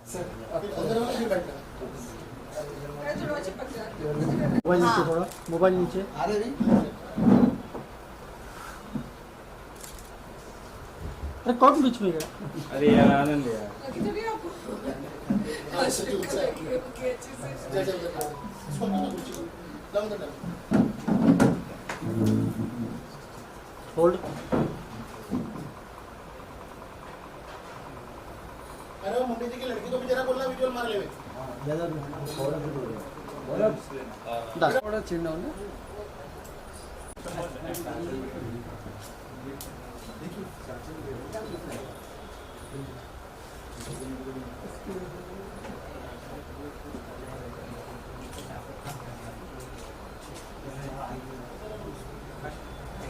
Mobile नीचे, थोड़ा mobile नीचे। अरे कौन बीच में गया? अरे यार आनंद यार होल्ड। अरे वो मम्मी जी की लड़की को भी जरा बोलना विजुअल मार ले। थोड़ा चिन्ह होना।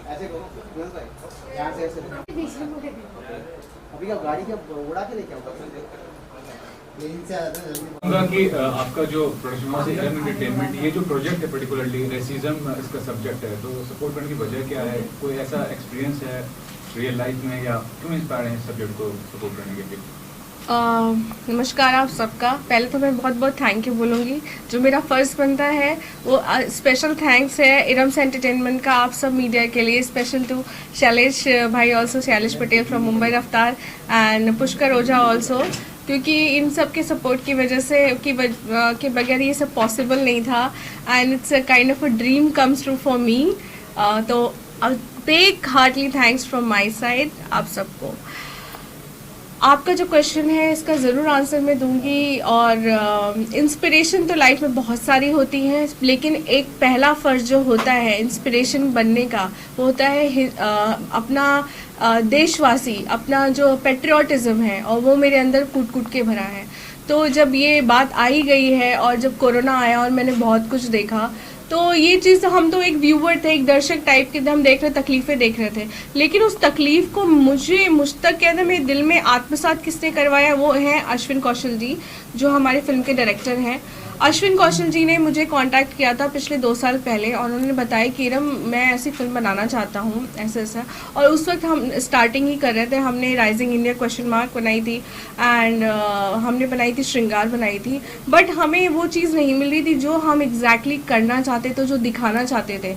ऐसे करो विजुअल भाई, यहाँ से ऐसे अभी क्या गाड़ी क्या उड़ा के लेके आऊंगा कि आपका जो प्रोडक्शन हाउस है इरम एंटरटेनमेंट, ये जो प्रोजेक्ट है पर्टिकुलरली रेसिज्म इसका सब्जेक्ट है, तो सपोर्ट करने की वजह क्या है? कोई ऐसा एक्सपीरियंस है रियल लाइफ में या क्यों इंस्पायर है इस सब्जेक्ट को सपोर्ट करने के लिए? नमस्कार आप सबका। पहले तो मैं बहुत बहुत थैंक यू बोलूँगी। जो मेरा फ़र्ज़ बनता है वो स्पेशल थैंक्स है इरम्स एंटरटेनमेंट का आप सब मीडिया के लिए, स्पेशल टू शैलेश भाई ऑल्सो, शैलेश पटेल फ्रॉम मुंबई रफ्तार एंड पुष्कर ओझा ऑल्सो, क्योंकि इन सब के सपोर्ट की वजह से के बगैर ये सब पॉसिबल नहीं था and it's a kind of a dream comes true for me. तो big heartly thanks from my side आप सबको। आपका जो क्वेश्चन है इसका ज़रूर आंसर मैं दूंगी। और इंस्पिरेशन तो लाइफ में बहुत सारी होती हैं, लेकिन एक पहला फ़र्ज़ जो होता है इंस्पिरेशन बनने का वो होता है अपना देशवासी, अपना जो पेट्रियाटिज़म है, और वो मेरे अंदर कूट कूट के भरा है। तो जब ये बात आई गई है और जब कोरोना आया और मैंने बहुत कुछ देखा, तो ये चीज़ हम तो एक व्यूअर थे, एक दर्शक टाइप के थे, हम देख रहे तकलीफ़ें देख रहे थे, लेकिन उस तकलीफ़ को मुझ तक कहते मेरे दिल में आत्मसात किसने करवाया वो हैं अश्विन कौशल जी, जो हमारे फिल्म के डायरेक्टर हैं। अश्विन कौशल जी ने मुझे कांटेक्ट किया था पिछले 2 साल पहले और उन्होंने बताया कि इरम मैं ऐसी फिल्म बनाना चाहता हूँ ऐसा ऐसा। और उस वक्त हम स्टार्टिंग ही कर रहे थे, हमने राइजिंग इंडिया क्वेश्चन मार्क बनाई थी एंड हमने बनाई थी श्रृंगार बनाई थी, बट हमें वो चीज़ नहीं मिल रही थी जो हम एग्जैक्टली करना चाहते थे, जो दिखाना चाहते थे।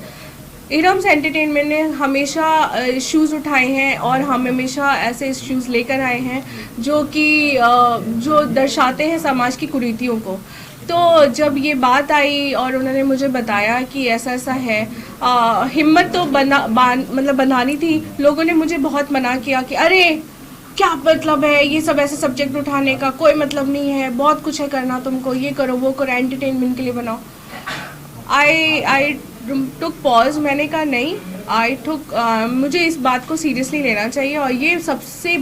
इरम्स एंटरटेनमेंट ने हमेशा इश्यूज़ उठाए हैं और हम हमेशा ऐसे इश्यूज़ लेकर आए हैं जो कि जो दर्शाते हैं समाज की कुरीतियों को। तो जब ये बात आई और उन्होंने मुझे बताया कि ऐसा ऐसा है, हिम्मत तो मतलब बनानी थी। लोगों ने मुझे बहुत मना किया कि अरे क्या मतलब है ये सब ऐसे सब्जेक्ट उठाने का, कोई मतलब नहीं है, बहुत कुछ है करना तुमको, ये करो वो करो, एंटरटेनमेंट के लिए बनाओ। आई टुक पॉज, मैंने कहा नहीं, मुझे इस बात को सीरियसली लेना चाहिए। और ये सबसे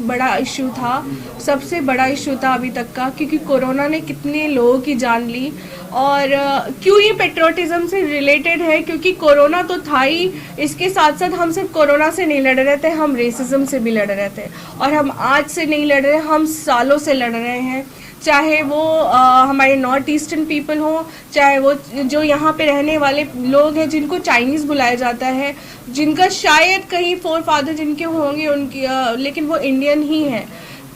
बड़ा इशू था, सबसे बड़ा इशू था अभी तक का, क्योंकि कोरोना ने कितने लोगों की जान ली। और क्यों ये पेट्रियोटिज्म से रिलेटेड है, क्योंकि कोरोना तो था ही, इसके साथ साथ हम सिर्फ कोरोना से नहीं लड़ रहे थे, हम रेसिज्म से भी लड़ रहे थे। और हम आज से नहीं लड़ रहे, हम सालों से लड़ रहे हैं। चाहे वो हमारे नॉर्थ ईस्टर्न पीपल हों, चाहे वो जो यहाँ पे रहने वाले लोग हैं जिनको चाइनीज़ बुलाया जाता है, जिनका शायद कहीं फोर फादर जिनके होंगे उनकी लेकिन वो इंडियन ही हैं।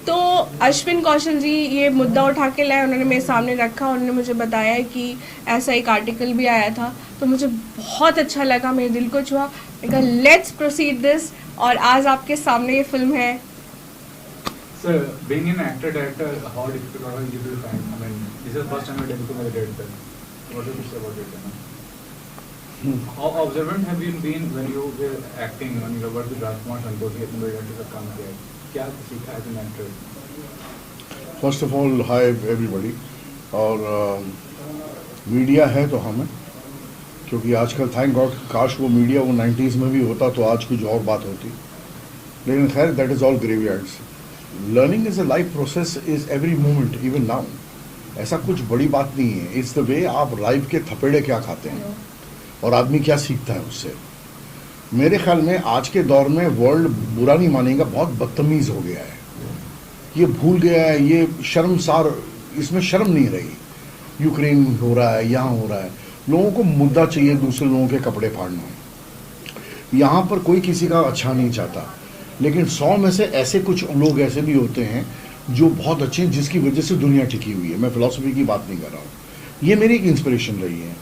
तो अश्विन कौशल जी ये मुद्दा उठा के लाए, उन्होंने मेरे सामने रखा, उन्होंने मुझे बताया कि ऐसा एक आर्टिकल भी आया था, तो मुझे बहुत अच्छा लगा, मेरे दिल को छुआ। मैंने कहा लेट्स प्रोसीड दिस, और आज आपके सामने ये फिल्म है। Sir, being an actor director, how difficult or you will find? I mean, this is the first time you're debuting as a director. What do you say about it? How observant have you been when you were acting, when you worked with Rajkumar Santokhi अपने director का काम किया? क्या सीखा as an actor? First of all, hi everybody. और media है तो हमें, क्योंकि आजकल थैंक गॉड काश वो मीडिया वो 90s में भी होता तो आज कुछ और बात होती, लेकिन खैर that is all graveyards. Learning is a life process, is every moment even now. ऐसा कुछ बड़ी बात नहीं है, इट्स द वे आप लाइफ के थपेड़े क्या खाते हैं और आदमी क्या सीखता है उससे। मेरे ख्याल में आज के दौर में वर्ल्ड बुरा नहीं मानेगा, बहुत बदतमीज़ हो गया है, ये भूल गया है, ये शर्मसार, इसमें शर्म नहीं रही। यूक्रेन हो रहा है, यहाँ हो रहा है, लोगों को मुद्दा चाहिए दूसरे लोगों के कपड़े फाड़ना। यहाँ पर कोई किसी का अच्छा नहीं चाहता, लेकिन 100 में से ऐसे कुछ लोग ऐसे भी होते हैं जो बहुत अच्छे हैं, जिसकी वजह से दुनिया टिकी हुई है। मैं फिलोसफी की बात नहीं कर रहा हूँ, ये मेरी एक इंस्पिरेशन रही है।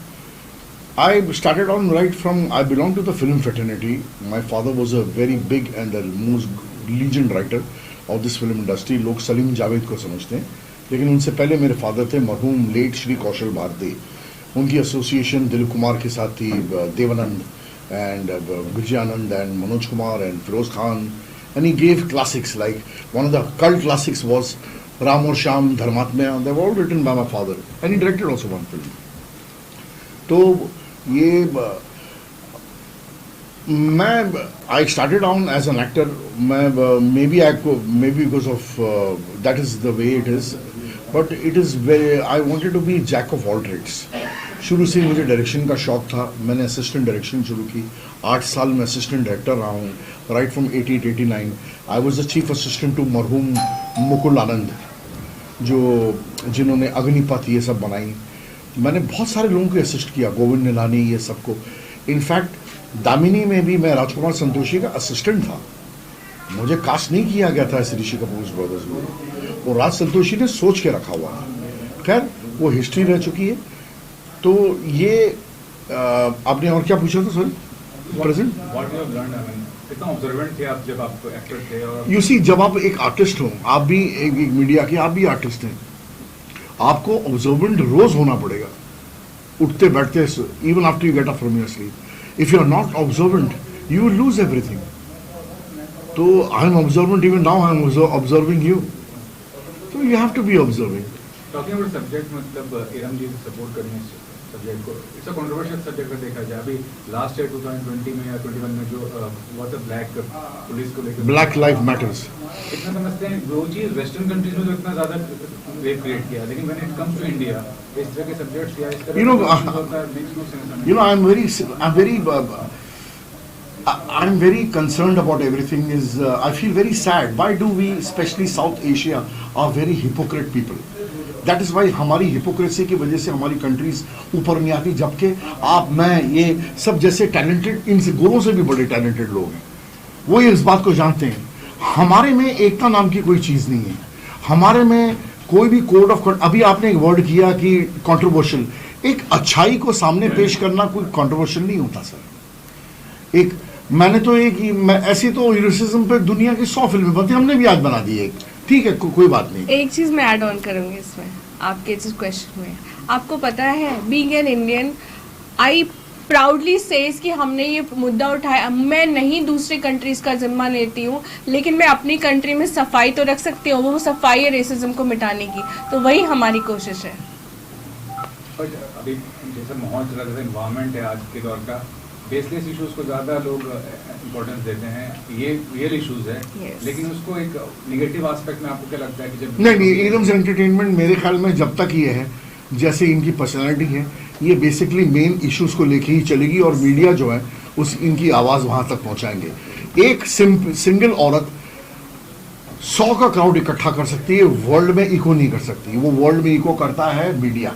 I started on right from, I belong to the film fraternity. My father was a very big and the most legend writer of this film industry. लोग सलीम जावेद को समझते हैं, लेकिन उनसे पहले मेरे फादर थे मरहूम लेट श्री कौशल भारती। उनकी एसोसिएशन दिलीप कुमार के साथ थी, Devanand and Vijayanand and Manoj Kumar and Feroz Khan, and he gave classics like one of the cult classics was Ram और Shyam, धर्मात्मा. They were all written by my father and he directed also one film. तो ये मैं I started on as an actor. मैं maybe because of that is the way it is, but it is very, I wanted to be jack of all trades. शुरू से मुझे direction का शौक था। मैंने असिस्टेंट डायरेक्शन शुरू की, 8 साल में असिस्टेंट डायरेक्टर रहा हूँ, right from 88-89। I was the chief assistant to मरहूम मुकुल आनंद, जिन्होंने अग्निपथ ये सब बनाई। मैंने बहुत सारे लोगों को असिस्ट किया, गोविंद निलानी, ये सबको। इनफैक्ट दामिनी में भी मैं राजकुमार संतोषी का असिस्टेंट था, मुझे कास्ट नहीं किया गया था ऐसे ऋषि कपूर ब्रदर्स में, और राज संतोषी ने सोच के रखा हुआ था। खैर वो हिस्ट्री रह चुकी है। तो ये आपने और क्या पूछा था सॉरी? प्रेजेंट कितना ऑब्जर्वेंट थे आप जब आप एक्टर थे? और यू सी, जब आप एक आर्टिस्ट हो, आप भी एक मीडिया के, आप भी आर्टिस्ट हैं, आपको ऑब्जर्वेंट रोज होना पड़ेगा, उठते बैठते, even after you get up from your sleep. If you are not observant you will lose everything. तो I am observant, even now I am observing you, तो you have to be observing. Talking about subject, मतलब Iram ji support करने subject को, it's a controversial subject में देखा जाए। अभी last year 2020 में या 21 में जो व्हाट द ब्लैक पुलिस को लेकर, ब्लैक लाइफ मैटर्स, इतना समझते हैं वो चीज़ वेस्टर्न कंट्रीज में तो इतना ज़्यादा वेव क्रिएट किया, लेकिन when it comes to India इस तरह के सब्जेक्ट्स या इस तरह I'm very concerned about everything. I feel very sad. Why do we, especially South Asia, are very hypocrite people? That is why हमारी hypocrisy की वजह से हमारी countries ऊपर नहीं आती, जबकि आप, मैं, ये सब जैसे talented, इनसे गोरों से भी बड़े talented लोग हैं, वो इस बात को जानते हैं। हमारे में एकता नाम की कोई चीज़ नहीं है, हमारे में कोई भी कोड ऑफ, अभी आपने एक वर्ड किया कि कंट्रोवर्शियल, एक अच्छाई को सामने पेश करना कोई कंट्रोवर्शियल नहीं होता सर। एक मैंने तो ऐसी तो हीरोइज्म पे दुनिया की 100 फिल्में बनती, हमने भी आज बना दी एक, ठीक है, कोई बात नहीं। एक चीज़ मैं ऐड ऑन करूँगी इसमें, आपके जिस क्वेश्चन में, आपको पता है, being an Indian, I proudly says कि हमने ये मुद्दा उठाया। मैं नहीं दूसरे कंट्रीज़ का जिम्मा लेती हूँ, लेकिन मैं अपनी कंट्री में सफाई तो रख सकती हूँ, वो सफाई है रेसिज्म को मिटाने की, तो वही हमारी कोशिश है। अभी जैसा माहौल चला, जैसा इन्वायरमेंट है आज के दौर का, बेसलेस इश्यूज को ज़्यादा लोग इम्पोर्टेंस देते हैं, ये रियल इश्यूज है, लेकिन उसको एक नेगेटिव एस्पेक्ट में आपको क्या लगता है कि जब नहीं, एकदम से एंटरटेनमेंट मेरे ख्याल में जब तक ये है, जैसे इनकी पर्सनैलिटी है, ये बेसिकली मेन इश्यूज को लेके ही चलेगी, और मीडिया जो है उस इनकी आवाज़ वहाँ तक पहुँचाएंगे। एक सिंगल औरत 100 का क्राउड इकट्ठा कर सकती है, वर्ल्ड में इको नहीं कर सकती, वो वर्ल्ड में इको करता है मीडिया।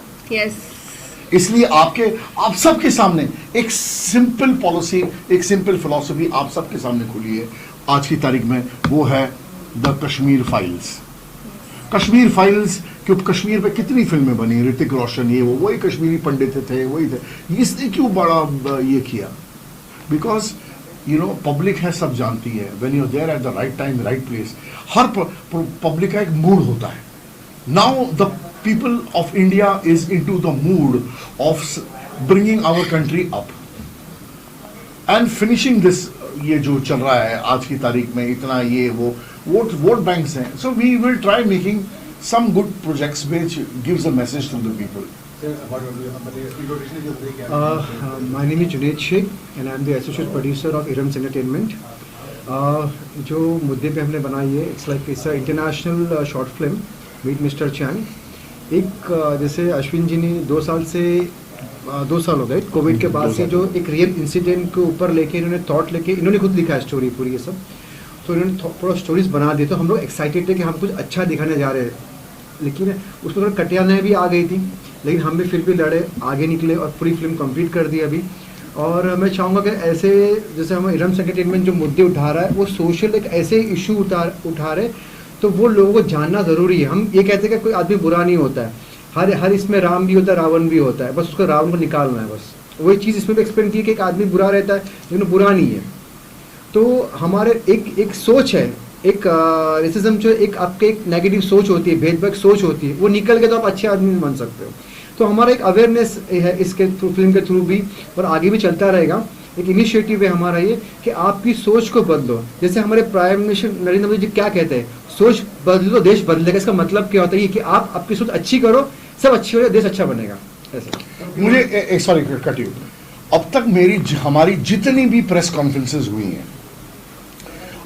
इसलिए आप सबके सामने एक सिंपल पॉलिसी, एक सिंपल फिलॉसफी आप सबके सामने खुली है आज की तारीख में, वो है the Kashmir files. Kashmir files, क्योंकि कश्मीर पे कितनी फिल्में बनी, ऋतिक रोशन, ये वो, वही कश्मीरी पंडित थे, वही थे, इसने क्यों बड़ा ये किया? बिकॉज यू नो पब्लिक है, सब जानती है, when you are there at the right time right place, हर पब्लिक का एक मूड होता है। Now the people of India is into the mood of bringing our country up and finishing this, ये जो चल रहा है आज की तारीख में, इतना ये वो वोट बैंक्स हैं, so we will try making some good projects which gives a message to the people. My name is Junaid Sheikh and I am the associate producer of Irams Entertainment. जो मुद्दे पे हमने बनाई है, it's a international short film with Mr. Chang. एक जैसे अश्विन जी ने 2 साल हो गए कोविड के बाद से, जो एक रियल इंसिडेंट के ऊपर लेके इन्होंने थॉट लेके, इन्होंने खुद लिखा है स्टोरी पूरी ये सब, तो इन्होंने थोड़ा स्टोरीज बना दी, तो हम लोग एक्साइटेड थे कि हम कुछ अच्छा दिखाने जा रहे हैं, लेकिन उसमें थोड़ा कटियाने भी आ गई थी, लेकिन हम भी फिर भी लड़े, आगे निकले और पूरी फिल्म कंप्लीट कर दी अभी। और मैं चाहूँगा कि ऐसे जैसे हम इरम्स एंटरटेनमेंट जो मुद्दे उठा रहा है, वो सोशल एक ऐसे इशू उठा रहे, तो वो लोगों को जानना ज़रूरी है। हम ये कहते हैं कि कोई आदमी बुरा नहीं होता है, हर इसमें राम भी होता है, रावण भी होता है, बस उसको रावण को निकालना है बस। वही चीज़ इसमें भी एक्सप्लेन की है कि एक आदमी बुरा रहता है लेकिन बुरा नहीं है। तो हमारे एक सोच है, एक रेसिज्म जो एक आपके एक नेगेटिव सोच होती है, भेदभाव सोच होती है, वो निकल के तो आप अच्छे आदमी बन सकते हो। तो हमारा एक अवेयरनेस है इसके थ्रू, फिल्म के थ्रू भी, और आगे भी चलता रहेगा। एक इनिशिएटिव है हमारा ये कि आपकी सोच को बदलो। जैसे हमारे प्राइम मिनिस्टर नरेंद्र मोदी जी क्या कहते हैं, सोच बदलो तो देश बदलेगा। इसका मतलब क्या होता है कि आप आपकी सोच अच्छी करो, सब अच्छी हो जाए, देश अच्छा बनेगा। ऐसे मुझे सॉरी कट यू, अब तक हमारी जितनी भी प्रेस कॉन्फ्रेंसेस हुई हैं,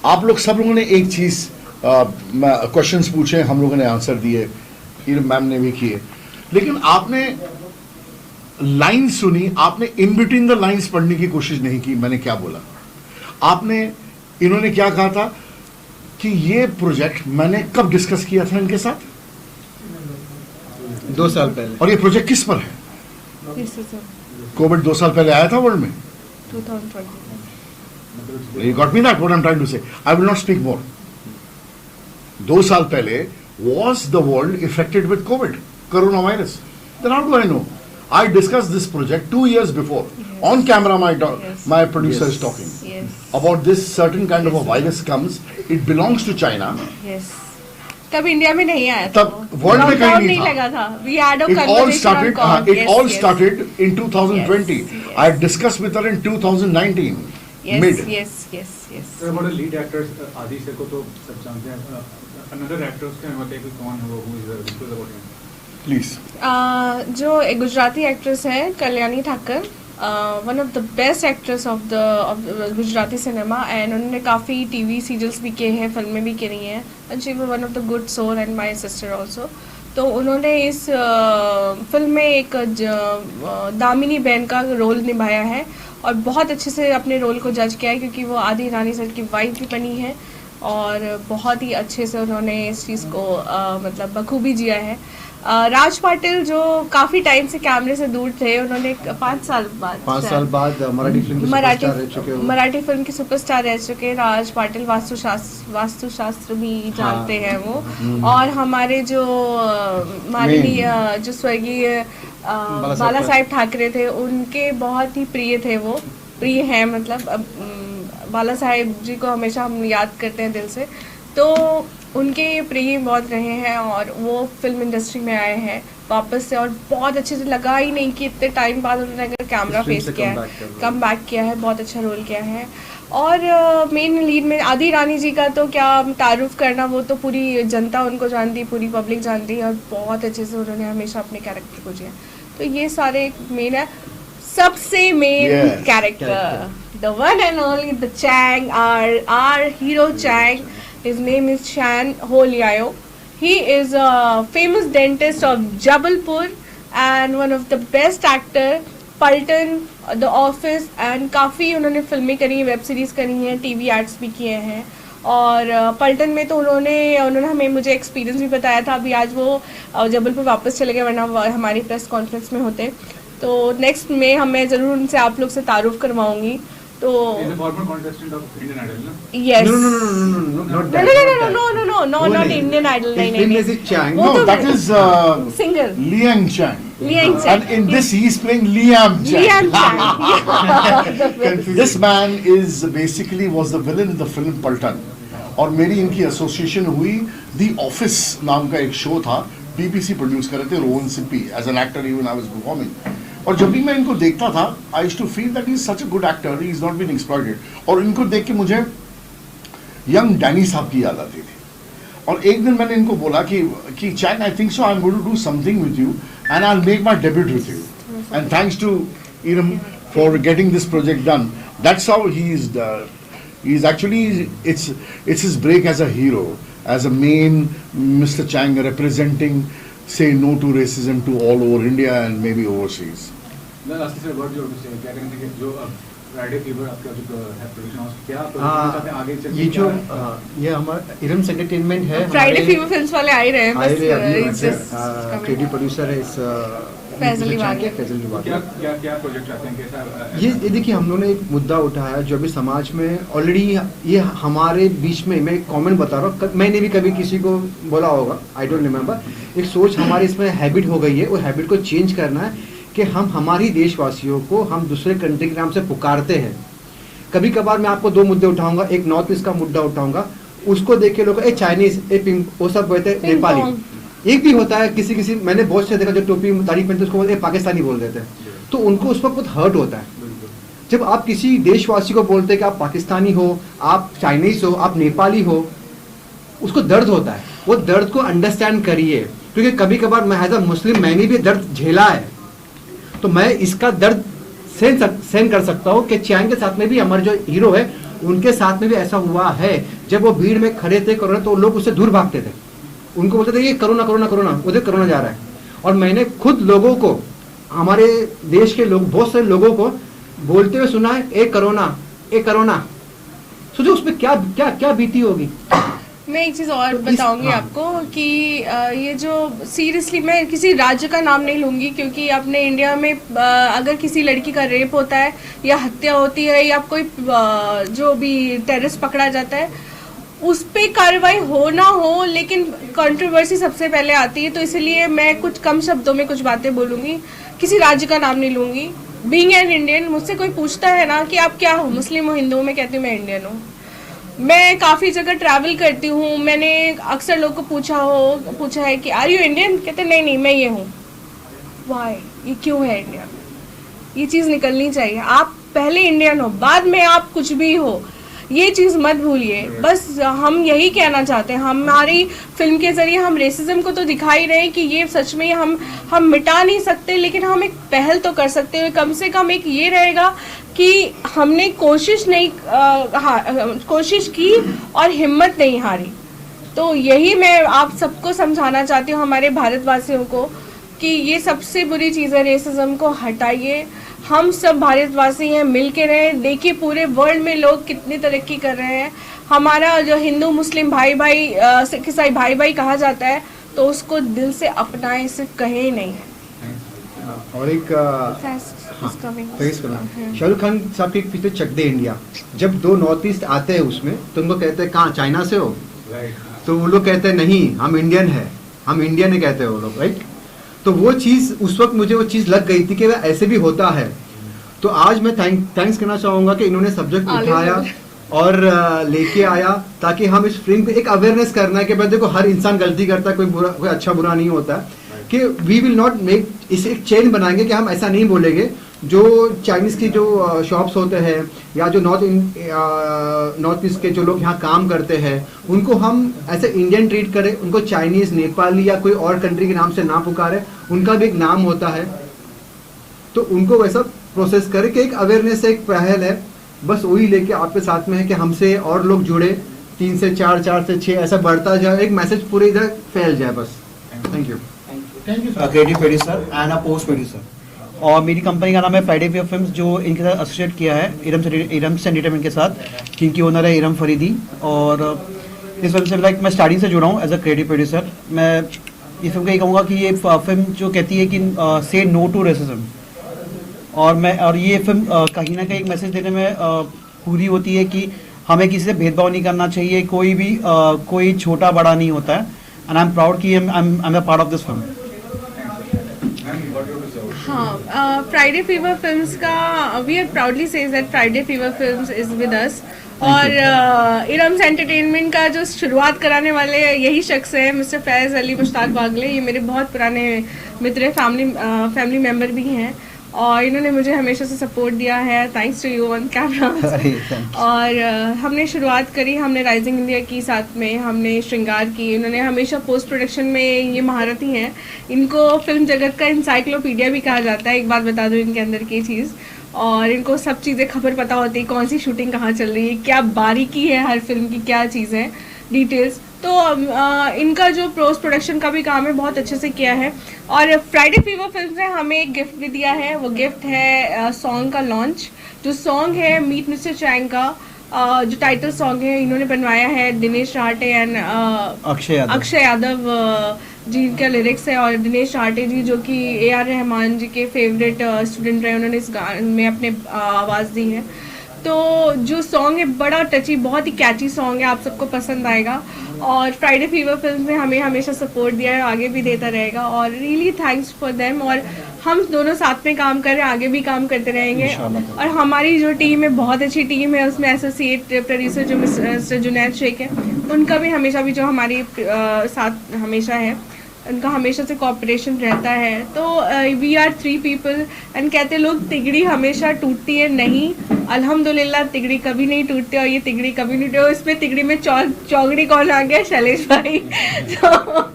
आप लोग सब लोगों ने एक चीज क्वेश्चंस पूछे, हम लोगों ने आंसर दिए, मैम ने भी किए, लेकिन आपने लाइन सुनी, आपने इन बिटवीन द लाइंस पढ़ने की कोशिश नहीं की। मैंने क्या बोला, आपने, इन्होंने क्या कहा था कि ये प्रोजेक्ट मैंने कब डिस्कस किया था इनके साथ, 2 साल पहले। और ये प्रोजेक्ट किस पर है? कोविड 2 साल पहले आया था वर्ल्ड में, 2020। You got me that? What I'm trying to say. I will not speak more. 2 साल पहले was the world affected with COVID, coronavirus? Then how do I know? I discussed this project 2 years before. Yes. On camera, Yes. my producer Yes. is talking Yes. about this certain kind of a virus comes. It belongs to China. Yes. तब India में नहीं आया था, तब world में कहीं Lockdown नहीं था। लगा था। We had a It all conversation on started. call. It Yes, all yes. started in 2020. Yes, yes. I discussed with her in 2019. Yes, Mid. yes, yes, yes. Sir, about the lead actors, आदि sir को तो सब जानते हैं। Another actors के बताइए कि कौन है वो, who is the about him? Please. जो एक गुजराती एक्ट्रेस है Kalyani Thakar, one of the best actress of the Gujarati cinema, and उन्होंने काफ़ी टीवी सीरियल्स भी किए हैं, फिल्में भी करी हैं, and she was one of the good soul and my sister also. तो उन्होंने इस फिल्म में एक दामिनी बहन का रोल निभाया है और बहुत अच्छे से अपने रोल को जज किया है, क्योंकि वो आदि ईरानी सर की वाइफ भी बनी है और बहुत ही अच्छे से उन्होंने इस चीज़ को मतलब बखूबी जिया है। राज पाटिल जो काफ़ी टाइम से कैमरे से दूर थे, उन्होंने 5 साल बाद मराठी फिल्म के सुपरस्टार रह चुके हैं। मराठी फिल्म के सुपरस्टार रह चुके राज पाटिल, वास्तुशास्त्र भी जानते हैं वो। और हमारे जो माननीय जो स्वर्गीय बाला साहेब ठाकरे थे, उनके बहुत ही प्रिय थे वो, प्रिय हैं मतलब बाला साहेब जी को हमेशा हम याद करते हैं दिल से। तो उनके प्रिय बहुत रहे हैं और वो फिल्म इंडस्ट्री में आए हैं वापस से, और बहुत अच्छे से लगा ही नहीं कि इतने टाइम बाद उन्होंने अगर कैमरा फेस किया है, कम बैक किया है, बहुत अच्छा रोल किया है। और मेन लीड में आदि ईरानी जी का तो क्या तारुफ करना, वो तो पूरी जनता उनको जानती, पूरी पब्लिक जानती है, और बहुत अच्छे से उन्होंने हमेशा अपने कैरेक्टर को जिया। तो ये सारे मेन है, सबसे main character the one and only the Chang, our hero Chang. His name is Chan Ho Liao. He is a famous dentist of Jabalpur and one of the best actor. Paltan, The Office and काफ़ी उन्होंने फिल्में करी हैं, web series करी हैं, TV ads भी किए हैं। और पल्टन में तो उन्होंने हमें मुझे एक्सपीरियंस भी बताया था। अभी आज वो जबलपुर वापस चले गए, वरना हमारी प्रेस कॉन्फ्रेंस में होते। तो नेक्स्ट में हमें ज़रूर उनसे आप लोग से तारुफ करवाऊंगी। तो He's a former contestant of Indian Idol, ना? yes, No, not that. not Indian Idol, His name is Chang. वो No, तो that is singer Liang Chang. Liang Chang. And in this, he is playing Liam Chang. Liang Chang. This man is basically was the villain in the film Paltan. और मेरी इनकी association हुई, The Office नाम का एक show था, BBC produce कर रहे थे, Rohan Sippy, as an actor even I was performing. और जब भी मैं इनको देखता था, I used to feel that he is such a good actor, he is not been exploited. और इनको देख के मुझे यंग डैनी साहब की याद आती थी। और एक दिन मैंने इनको बोला कि Chang, I think so I am going to do something with you and I will make my debut with you, and thanks to Iram for getting this project done. That's how he is actually, it's his break as a hero, as a man mister Chang representing say no to racism to all over India and maybe overseas. Lastly, sir, what do you want to say? क्या कहते हैं कि जो Friday fever आपका जो है production house, क्या production आगे चल ये जो ये हमारा इरम्स एंटरटेनमेंट है, फ्राइडे फीवर फिल्म्स वाले आ ही रहे हैं, आए रहे अभी बस क्रेडिट प्रोड्यूसर है इस फैज़ल मिस्टर चैन बागले। के, फैज़ल क्या बागले। क्या क्या प्रोजेक्ट चाहते हैं, कैसा ये देखिए, हम लोगों ने एक मुद्दा उठाया जो अभी समाज में ऑलरेडी ये हमारे बीच में, मैं कमेंट बता रहा हूँ, मैंने भी कभी किसी को बोला होगा, आई डोंट रिमेम्बर, एक सोच हमारे इसमें हैबिट हो गई है, वो हैबिट को चेंज करना है कि हम हमारी देशवासियों को हम दूसरे कंट्री के नाम से पुकारते हैं। कभी कभार मैं आपको दो मुद्दे उठाऊंगा, एक नॉर्थ ईस्ट का मुद्दा उठाऊंगा, उसको देख के लोग ए चाइनीज, ए पिंग, वो सब बोलते हैं नेपाली। एक भी होता है किसी किसी, मैंने बहुत से देखा जो टोपी तारीख पहनते उसको बोलते पाकिस्तानी बोल देते हैं, तो उनको उस पर बहुत हर्ट होता है। जब आप किसी देशवासी को बोलते हैं कि आप पाकिस्तानी हो, आप चाइनीज हो, आप नेपाली हो, उसको दर्द होता है। वो दर्द को अंडरस्टैंड करिए, क्योंकि कभी कभार मैं एज अ मुस्लिम मैंने भी दर्द झेला है, तो मैं इसका दर्द सहन कर सकता हूँ कि चैन के साथ में भी हमारे जो हीरो है उनके साथ में भी ऐसा हुआ है। जब वो भीड़ में खड़े थे कोरोना, तो लोग उससे दूर भागते थे, उनको बोलते थे ये कोरोना कोरोना कोरोना, उधर कोरोना जा रहा है। और मैंने खुद लोगों को, हमारे देश के लोग, बहुत सारे लोगों को बोलते हुए सुना है ए कोरोना, ए कोरोना। सोचो उसमें क्या क्या क्या बीती होगी। मैं एक चीज़ और तो इस- बताऊंगी हाँ। आपको कि ये जो सीरियसली, मैं किसी राज्य का नाम नहीं लूंगी, क्योंकि अपने इंडिया में अगर किसी लड़की का रेप होता है या हत्या होती है या कोई जो भी टेररिस्ट पकड़ा जाता है, उस पे कार्रवाई हो ना हो, लेकिन कंट्रोवर्सी सबसे पहले आती है। तो इसलिए मैं कुछ कम शब्दों में कुछ बातें बोलूंगी, किसी राज्य का नाम नहीं लूंगी। बीइंग एन इंडियन, मुझसे कोई पूछता है ना कि आप क्या हो, मुस्लिम हो, हिंदू हो, मैं कहती हूँ मैं इंडियन हूँ। मैं काफ़ी जगह ट्रैवल करती हूँ, मैंने अक्सर लोग को पूछा है कि आर यू इंडियन, कहते नहीं नहीं मैं ये हूँ। वाई, ये क्यों है इंडिया में? ये चीज़ निकलनी चाहिए। आप पहले इंडियन हो, बाद में आप कुछ भी हो, ये चीज़ मत भूलिए। बस हम यही कहना चाहते हैं, हमारी फिल्म के ज़रिए हम रेसिज्म को तो दिखा ही रहे हैं कि ये सच में हम मिटा नहीं सकते, लेकिन हम एक पहल तो कर सकते हैं। कम से कम एक ये रहेगा कि हमने कोशिश की और हिम्मत नहीं हारी। तो यही मैं आप सबको समझाना चाहती हूँ, हमारे भारतवासियों को, कि ये सबसे बुरी चीज़ है, रेसिज्म को हटाइए। हम सब भारतवासी हैं, मिल के रहें। देखिए पूरे वर्ल्ड में लोग कितनी तरक्की कर रहे हैं। हमारा जो हिंदू मुस्लिम भाई भाई, सिख ईसाई भाई भाई कहा जाता है, तो उसको दिल से अपनाएं, सिर्फ कहे नहीं। और एक शाहरुख खान साहब की एक पिक्चर चक दे इंडिया, जब दो नॉर्थ ईस्ट आते हैं उसमें, तो उनको कहते हैं कहाँ, चाइना से हो? तो वो लोग कहते हैं नहीं हम इंडियन है, हम इंडियन है कहते हैं वो लोग, राइट। तो वो चीज़ उस वक्त मुझे वो चीज़ लग गई थी कि वह ऐसे भी होता है। तो आज मैं थैंक्स करना चाहूँगा कि इन्होंने सब्जेक्ट उठाया और लेके आया, ताकि हम इस फिल्म को एक अवेयरनेस करना है कि भाई देखो हर इंसान गलती करता है, कोई अच्छा बुरा नहीं होता है, कि वी विल नॉट मेक, इसे एक चेन बनाएंगे कि हम ऐसा नहीं बोलेंगे। जो चाइनीज़ की जो शॉप्स होते हैं या जो नॉर्थ ईस्ट के जो लोग यहाँ काम करते हैं, उनको हम ऐसे इंडियन ट्रीट करें, उनको चाइनीज़, नेपाली या कोई और कंट्री के नाम से ना पुकारें, उनका भी एक नाम होता है, तो उनको वैसा प्रोसेस करें कि एक अवेयरनेस, एक पहल है। बस वही लेके आपके साथ में है कि हमसे और लोग जुड़े, 3 से 4, 4 से 6 ऐसा बढ़ता जाए, एक मैसेज पूरे इधर फैल जाए बस। Thank you. Creative producer and a post producer, और मेरी कंपनी का नाम है फ्राइडे फीवर फिल्म्स, जो इनके साथ एसोसिएट किया है इरम एंटरटेनमेंट के साथ, जिनकी ओनर है इरम फरीदी। और इस फिल्म से लाइक मैं स्टार्टिंग से जुड़ा हूँ एज अ क्रिएटिव प्रोड्यूसर। मैं इस फिल्म का ये कहूँगा कि ये फिल्म जो कहती है कि से नो टू रेसिज्म, और ये फिल्म कहीं ना कहीं एक मैसेज देने में पूरी होती है कि हमें किसी से भेदभाव नहीं करना चाहिए, कोई भी कोई छोटा बड़ा नहीं होता है। एंड आई एम प्राउड कि I am a part of this film. हाँ, फ्राइडे फीवर फिल्म्स का, we are proudly says that Friday Fever Films is with us. और इरम्स एंटरटेनमेंट का जो शुरुआत कराने वाले यही शख्स है, मिस्टर फैज़ अली मुश्ताक बागले। ये मेरे बहुत पुराने मित्र हैं, फैमिली मेम्बर भी हैं, और इन्होंने मुझे हमेशा से सपोर्ट दिया है। Thanks to you on camera. और हमने शुरुआत करी, हमने राइजिंग इंडिया की, साथ में हमने श्रृंगार की। इन्होंने हमेशा पोस्ट प्रोडक्शन में ये महारथी हैं। इनको फिल्म जगत का इंसाइक्लोपीडिया भी कहा जाता है, एक बात बता दूँ इनके अंदर की चीज़। और इनको सब चीज़ें खबर पता होती है, कौन सी शूटिंग कहाँ चल रही है, क्या बारीकी है हर फिल्म की, क्या चीज़ है, डिटेल्स। तो इनका जो पोस्ट प्रोडक्शन का भी काम है बहुत अच्छे से किया है। और फ्राइडे फीवर फिल्म ने हमें एक गिफ्ट भी दिया है, वो गिफ्ट है सॉन्ग का लॉन्च। जो सॉन्ग है मीट मिस्टर चैंग का, जो टाइटल सॉन्ग है, इन्होंने बनवाया है दिनेश राहटे एंड अक्षय यादव जिनका लिरिक्स है, और दिनेश आर्टे जी जो कि AR रहमान जी के फेवरेट स्टूडेंट रहे, उन्होंने इस गाने में अपने आवाज़ दी है। तो जो सॉन्ग है बड़ा टची, बहुत ही कैची सॉन्ग है, आप सबको पसंद आएगा। और फ्राइडे फीवर फिल्म ने हमें हमेशा सपोर्ट दिया है, आगे भी देता रहेगा, और रियली थैंक्स फॉर देम। और हम दोनों साथ में काम कर रहे हैं, आगे भी काम करते रहेंगे। और हमारी जो टीम है बहुत अच्छी टीम है, उसमें एसोसिएट प्रोड्यूसर जो मिस्टर जुनैद शेख है, उनका भी हमेशा भी जो हमारी साथ हमेशा है, उनका हमेशा से कॉपरेशन रहता है। तो वी आर 3 पीपल। एंड कहते लोग तिगड़ी हमेशा टूटती है, नहीं, अल्हम्दुलिल्लाह तिगड़ी कभी नहीं टूटती, और ये तिगड़ी कभी नहीं टूटी। इसमें तिगड़ी में चौगड़ी कौन आ गया? शैलेश भाई। तो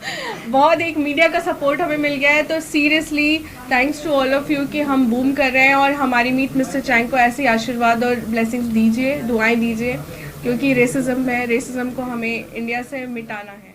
बहुत एक मीडिया का सपोर्ट हमें मिल गया है। तो seriously thanks to all of you कि हम बूम कर रहे हैं, और हमारी मीट मिस्टर चैंग को ऐसे आशीर्वाद और ब्लेसिंग्स दीजिए, दुआएं दीजिए, क्योंकि रेसिज्म है, रेसिज्म को हमें इंडिया से मिटाना है।